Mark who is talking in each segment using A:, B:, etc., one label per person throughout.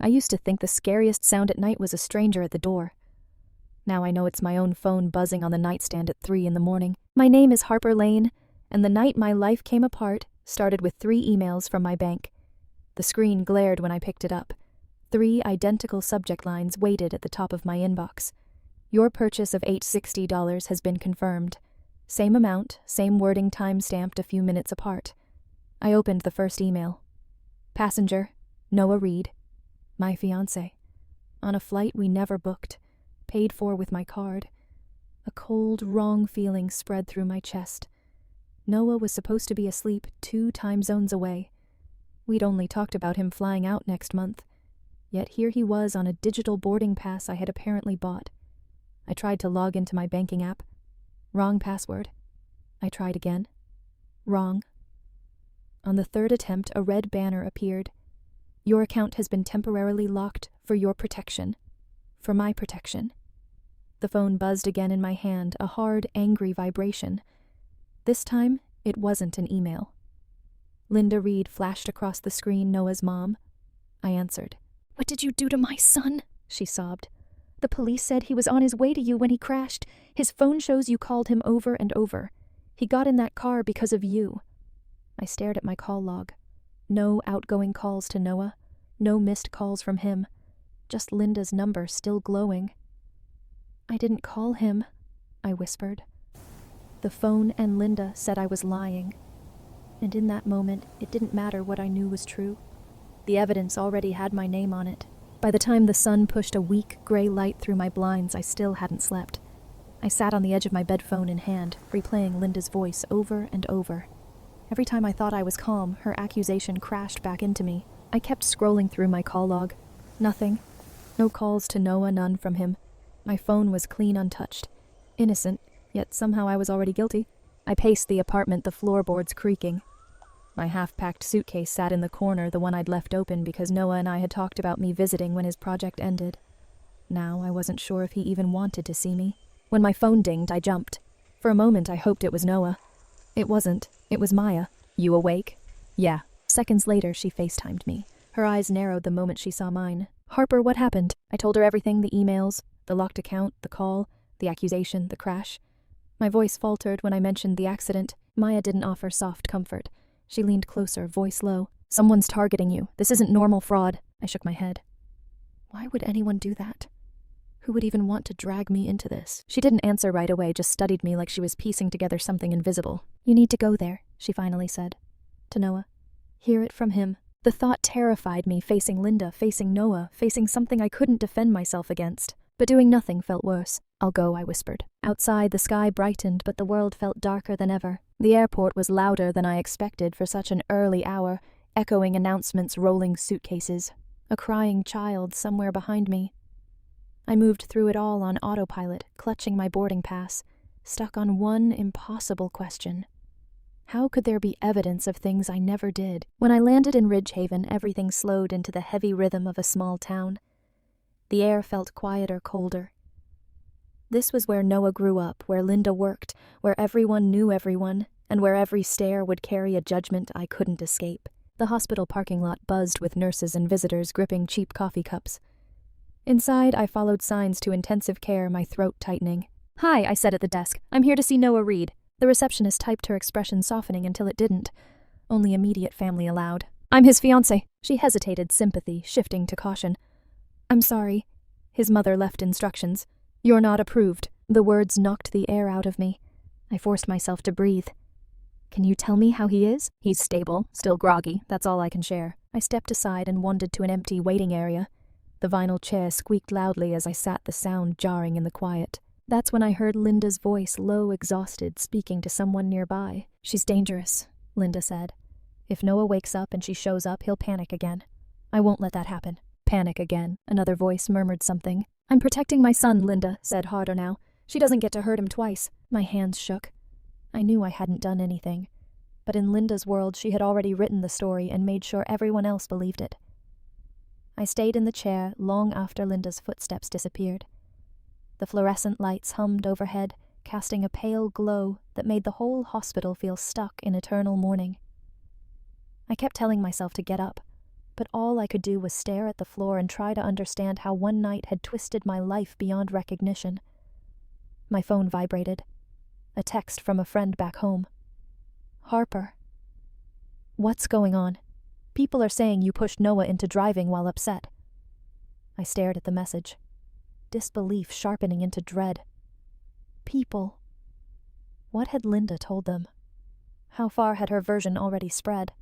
A: I used to think the scariest sound at night was a stranger at the door. Now I know it's my own phone buzzing on the nightstand at 3 in the morning. My name is Harper Lane, and the night my life came apart started with 3 emails from my bank. The screen glared when I picked it up. 3 identical subject lines waited at the top of my inbox. Your purchase of $860 has been confirmed. Same amount, same wording time-stamped a few minutes apart. I opened the first email. Passenger, Noah Reed. My fiancé. On a flight we never booked. Paid for with my card. A cold, wrong feeling spread through my chest. Noah was supposed to be asleep 2 time zones away. We'd only talked about him flying out next month. Yet here he was on a digital boarding pass I had apparently bought. I tried to log into my banking app. Wrong password. I tried again. Wrong. On the 3rd attempt, a red banner appeared. Your account has been temporarily locked for your protection. For my protection. The phone buzzed again in my hand, a hard, angry vibration. This time, it wasn't an email. Linda Reed flashed across the screen, Noah's mom. I answered. What did you do to my son? She sobbed. The police said he was on his way to you when he crashed. His phone shows you called him over and over. He got in that car because of you. I stared at my call log. No outgoing calls to Noah. No missed calls from him. Just Linda's number still glowing. I didn't call him, I whispered. The phone and Linda said I was lying. And in that moment, it didn't matter what I knew was true. The evidence already had my name on it. By the time the sun pushed a weak, gray light through my blinds, I still hadn't slept. I sat on the edge of my bed, phone in hand, replaying Linda's voice over and over. Every time I thought I was calm, her accusation crashed back into me. I kept scrolling through my call log. Nothing. No calls to Noah, none from him. My phone was clean untouched. Innocent, yet somehow I was already guilty. I paced the apartment, the floorboards creaking. My half-packed suitcase sat in the corner, the one I'd left open because Noah and I had talked about me visiting when his project ended. Now I wasn't sure if he even wanted to see me. When my phone dinged, I jumped. For a moment, I hoped it was Noah. It wasn't. It was Maya. You awake? Yeah. Seconds later, she FaceTimed me. Her eyes narrowed the moment she saw mine. Harper, what happened? I told her everything, the emails, the locked account, the call, the accusation, the crash. My voice faltered when I mentioned the accident. Maya didn't offer soft comfort. She leaned closer, voice low. Someone's targeting you. This isn't normal fraud. I shook my head. Why would anyone do that? Who would even want to drag me into this? She didn't answer right away, just studied me like she was piecing together something invisible. You need to go there, she finally said. To Noah. Hear it from him. The thought terrified me, facing Linda, facing Noah, facing something I couldn't defend myself against. But doing nothing felt worse. I'll go, I whispered. Outside, the sky brightened, but the world felt darker than ever. The airport was louder than I expected for such an early hour, echoing announcements, rolling suitcases. A crying child somewhere behind me. I moved through it all on autopilot, clutching my boarding pass, stuck on one impossible question. How could there be evidence of things I never did? When I landed in Ridgehaven, everything slowed into the heavy rhythm of a small town. The air felt quieter, colder. This was where Noah grew up, where Linda worked, where everyone knew everyone, and where every stare would carry a judgment I couldn't escape. The hospital parking lot buzzed with nurses and visitors gripping cheap coffee cups. Inside, I followed signs to intensive care, my throat tightening. Hi, I said at the desk. I'm here to see Noah Reed. The receptionist typed, her expression softening until it didn't. Only immediate family allowed. I'm his fiancé. She hesitated, sympathy shifting to caution. I'm sorry. His mother left instructions. You're not approved. The words knocked the air out of me. I forced myself to breathe. Can you tell me how he is? He's stable, still groggy. That's all I can share. I stepped aside and wandered to an empty waiting area. The vinyl chair squeaked loudly as I sat, the sound jarring in the quiet. That's when I heard Linda's voice, low, exhausted, speaking to someone nearby. She's dangerous, Linda said. If Noah wakes up and she shows up, he'll panic again. I won't let that happen. Panic again. Another voice murmured something. I'm protecting my son, Linda said harder now. She doesn't get to hurt him twice. My hands shook. I knew I hadn't done anything. But in Linda's world, she had already written the story and made sure everyone else believed it. I stayed in the chair long after Linda's footsteps disappeared. The fluorescent lights hummed overhead, casting a pale glow that made the whole hospital feel stuck in eternal mourning. I kept telling myself to get up, but all I could do was stare at the floor and try to understand how one night had twisted my life beyond recognition. My phone vibrated. A text from a friend back home. Harper. What's going on? People are saying you pushed Noah into driving while upset. I stared at the message. Disbelief sharpening into dread. People. What had Linda told them? How far had her version already spread?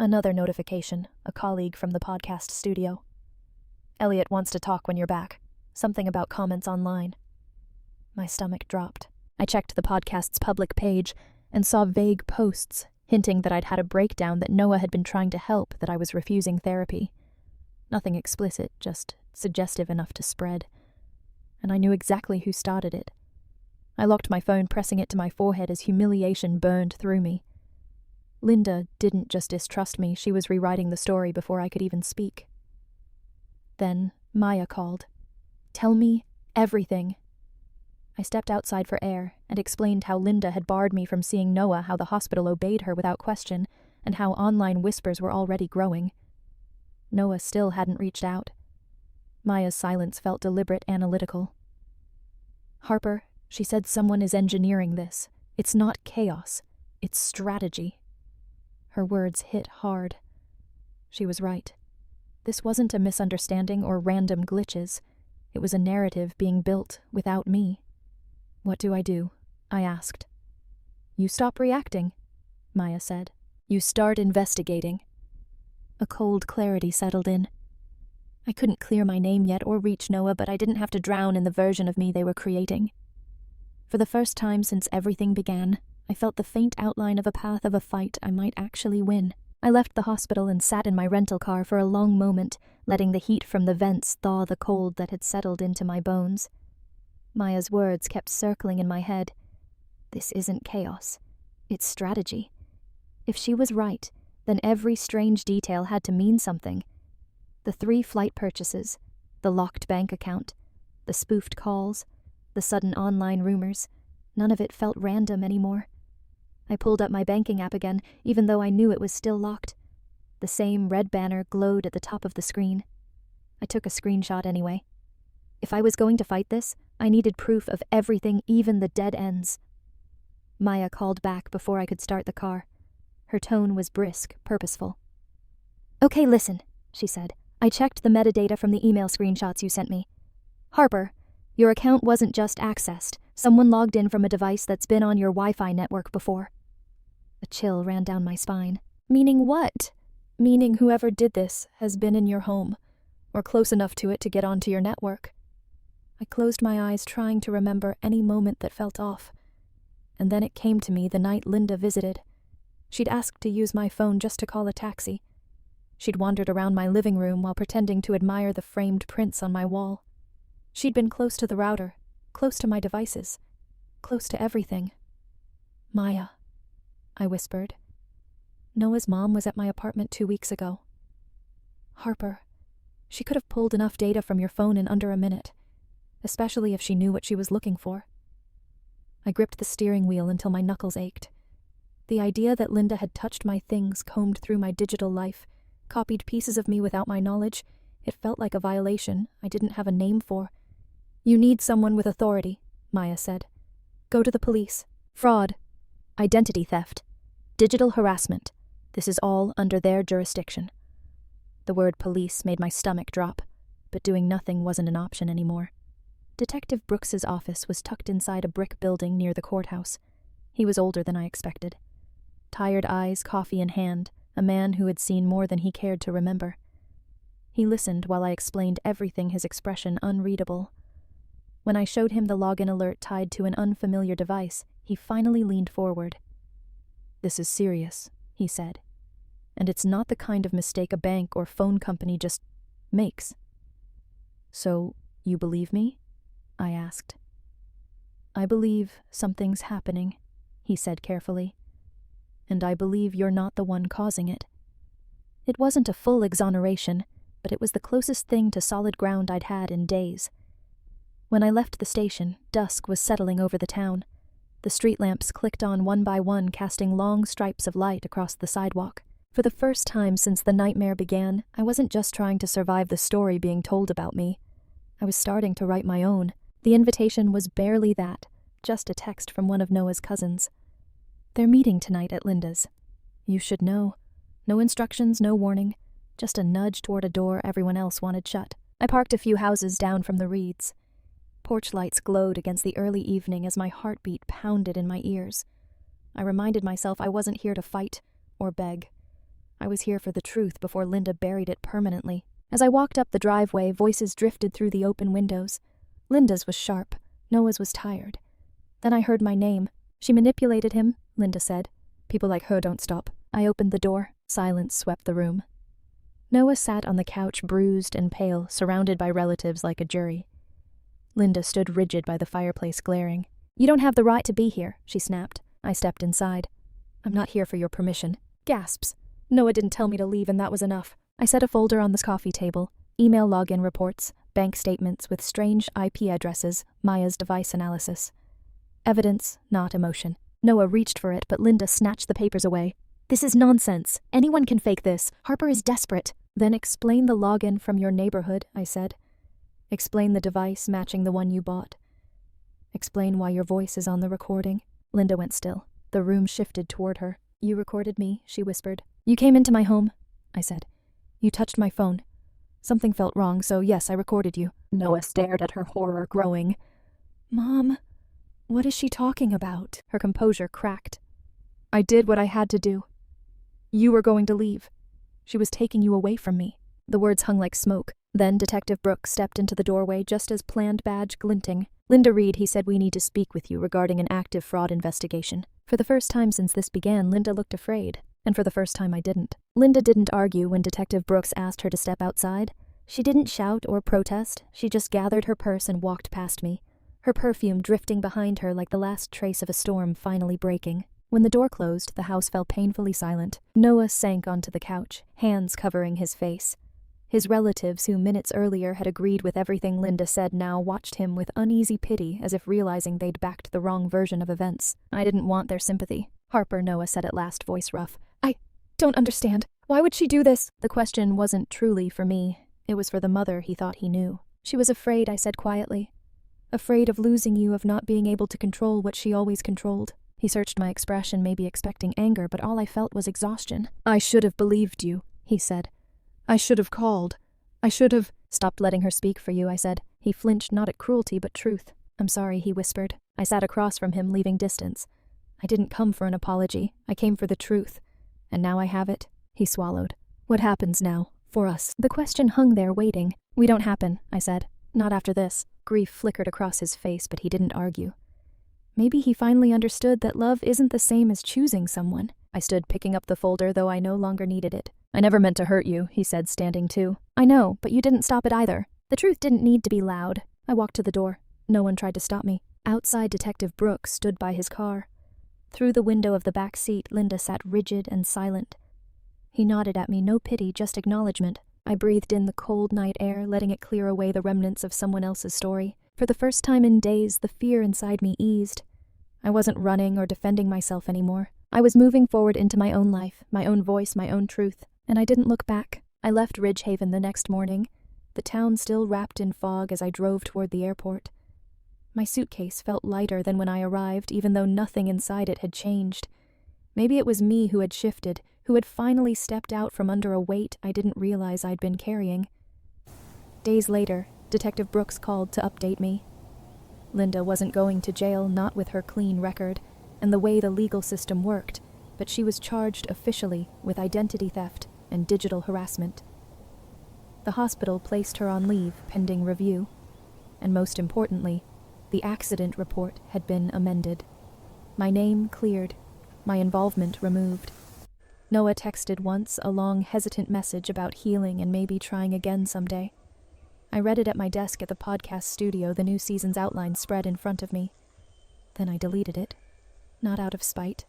A: Another notification, a colleague from the podcast studio. Elliot wants to talk when you're back. Something about comments online. My stomach dropped. I checked the podcast's public page and saw vague posts hinting that I'd had a breakdown, that Noah had been trying to help, that I was refusing therapy. Nothing explicit, just suggestive enough to spread. And I knew exactly who started it. I locked my phone, pressing it to my forehead as humiliation burned through me. Linda didn't just distrust me, she was rewriting the story before I could even speak. Then Maya called. Tell me everything. I stepped outside for air and explained how Linda had barred me from seeing Noah, how the hospital obeyed her without question, and how online whispers were already growing. Noah still hadn't reached out. Maya's silence felt deliberate, analytical. Harper, she said, someone is engineering this. It's not chaos. It's strategy. Her words hit hard. She was right. This wasn't a misunderstanding or random glitches. It was a narrative being built without me. What do? I asked. You stop reacting, Maya said. You start investigating. A cold clarity settled in. I couldn't clear my name yet or reach Noah, but I didn't have to drown in the version of me they were creating. For the first time since everything began, I felt the faint outline of a path of a fight I might actually win. I left the hospital and sat in my rental car for a long moment, letting the heat from the vents thaw the cold that had settled into my bones. Maya's words kept circling in my head. This isn't chaos. It's strategy. If she was right, then every strange detail had to mean something. The 3 flight purchases, the locked bank account, the spoofed calls, the sudden online rumors, none of it felt random anymore. I pulled up my banking app again, even though I knew it was still locked. The same red banner glowed at the top of the screen. I took a screenshot anyway. If I was going to fight this, I needed proof of everything, even the dead ends. Maya called back before I could start the car. Her tone was brisk, purposeful. Okay, listen, she said. I checked the metadata from the email screenshots you sent me. Harper, your account wasn't just accessed. Someone logged in from a device that's been on your Wi-Fi network before. A chill ran down my spine. Meaning what? Meaning whoever did this has been in your home, or close enough to it to get onto your network. I closed my eyes, trying to remember any moment that felt off. And then it came to me the night Linda visited. She'd asked to use my phone just to call a taxi. She'd wandered around my living room while pretending to admire the framed prints on my wall. She'd been close to the router, close to my devices, close to everything. Maya, I whispered. Noah's mom was at my apartment 2 weeks ago. Harper, she could have pulled enough data from your phone in under a minute, especially if she knew what she was looking for. I gripped the steering wheel until my knuckles ached. The idea that Linda had touched my things, combed through my digital life, copied pieces of me without my knowledge, it felt like a violation I didn't have a name for. You need someone with authority, Maya said. Go to the police. Fraud. Identity theft. Digital harassment. This is all under their jurisdiction. The word police made my stomach drop, but doing nothing wasn't an option anymore. Detective Brooks's office was tucked inside a brick building near the courthouse. He was older than I expected. Tired eyes, coffee in hand, a man who had seen more than he cared to remember. He listened while I explained everything, his expression unreadable. When I showed him the login alert tied to an unfamiliar device, he finally leaned forward. This is serious, he said. And it's not the kind of mistake a bank or phone company just makes. So, you believe me? I asked. I believe something's happening, he said carefully. And I believe you're not the one causing it. It wasn't a full exoneration, but it was the closest thing to solid ground I'd had in days. When I left the station, dusk was settling over the town. The street lamps clicked on one by one, casting long stripes of light across the sidewalk. For the first time since the nightmare began, I wasn't just trying to survive the story being told about me. I was starting to write my own. The invitation was barely that, just a text from one of Noah's cousins. They're meeting tonight at Linda's. You should know. No instructions, no warning. Just a nudge toward a door everyone else wanted shut. I parked a few houses down from the Reeds. Porch lights glowed against the early evening as my heartbeat pounded in my ears. I reminded myself I wasn't here to fight or beg. I was here for the truth before Linda buried it permanently. As I walked up the driveway, voices drifted through the open windows. Linda's was sharp. Noah's was tired. Then I heard my name. She manipulated him, Linda said. People like her don't stop. I opened the door. Silence swept the room. Noah sat on the couch, bruised and pale, surrounded by relatives like a jury. Linda stood rigid by the fireplace, glaring. You don't have the right to be here, she snapped. I stepped inside. I'm not here for your permission. Gasps. Noah didn't tell me to leave, and that was enough. I set a folder on the coffee table. Email login reports, bank statements with strange IP addresses, Maya's device analysis. Evidence, not emotion. Noah reached for it, but Linda snatched the papers away. This is nonsense. Anyone can fake this. Harper is desperate. Then explain the login from your neighborhood, I said. Explain the device matching the one you bought. Explain why your voice is on the recording. Linda went still. The room shifted toward her. You recorded me, she whispered. You came into my home, I said. You touched my phone. Something felt wrong, so yes, I recorded you. Noah stared at her, horror growing. Mom, what is she talking about? Her composure cracked. I did what I had to do. You were going to leave. She was taking you away from me. The words hung like smoke. Then Detective Brooks stepped into the doorway, just as planned, badge glinting. Linda Reed, he said, we need to speak with you regarding an active fraud investigation. For the first time since this began, Linda looked afraid. And for the first time I didn't. Linda didn't argue when Detective Brooks asked her to step outside. She didn't shout or protest. She just gathered her purse and walked past me, her perfume drifting behind her like the last trace of a storm finally breaking. When the door closed, the house fell painfully silent. Noah sank onto the couch, hands covering his face. His relatives, who minutes earlier had agreed with everything Linda said, now watched him with uneasy pity, as if realizing they'd backed the wrong version of events. I didn't want their sympathy. Harper, Noah said at last, voice rough. I don't understand. Why would she do this? The question wasn't truly for me. It was for the mother he thought he knew. She was afraid, I said quietly. Afraid of losing you, of not being able to control what she always controlled. He searched my expression, maybe expecting anger, but all I felt was exhaustion. I should have believed you, he said. I should have called. I should have... Stopped letting her speak for you, I said. He flinched, not at cruelty, but truth. I'm sorry, he whispered. I sat across from him, leaving distance. I didn't come for an apology. I came for the truth. And now I have it. He swallowed. What happens now? For us? The question hung there, waiting. We don't happen, I said. Not after this. Grief flickered across his face, but he didn't argue. Maybe he finally understood that love isn't the same as choosing someone. I stood picking up the folder, though I no longer needed it. I never meant to hurt you, he said, standing too. I know, but you didn't stop it either. The truth didn't need to be loud. I walked to the door. No one tried to stop me. Outside, Detective Brooks stood by his car. Through the window of the back seat, Linda sat rigid and silent. He nodded at me, no pity, just acknowledgement. I breathed in the cold night air, letting it clear away the remnants of someone else's story. For the first time in days, the fear inside me eased. I wasn't running or defending myself anymore. I was moving forward into my own life, my own voice, my own truth, and I didn't look back. I left Ridgehaven the next morning, the town still wrapped in fog as I drove toward the airport. My suitcase felt lighter than when I arrived, even though nothing inside it had changed. Maybe it was me who had shifted, who had finally stepped out from under a weight I didn't realize I'd been carrying. Days later, Detective Brooks called to update me. Linda wasn't going to jail, not with her clean record, and the way the legal system worked, but she was charged officially with identity theft and digital harassment. The hospital placed her on leave pending review, and most importantly, the accident report had been amended. My name cleared, my involvement removed. Noah texted once a long, hesitant message about healing and maybe trying again someday. I read it at my desk at the podcast studio, the new season's outline spread in front of me. Then I deleted it. Not out of spite.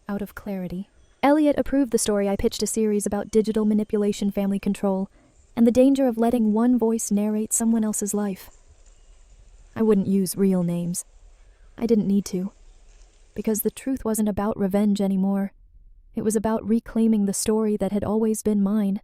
A: Out of clarity. Elliot approved the story I pitched, a series about digital manipulation, family control, and the danger of letting one voice narrate someone else's life. I wouldn't use real names. I didn't need to. Because the truth wasn't about revenge anymore. It was about reclaiming the story that had always been mine.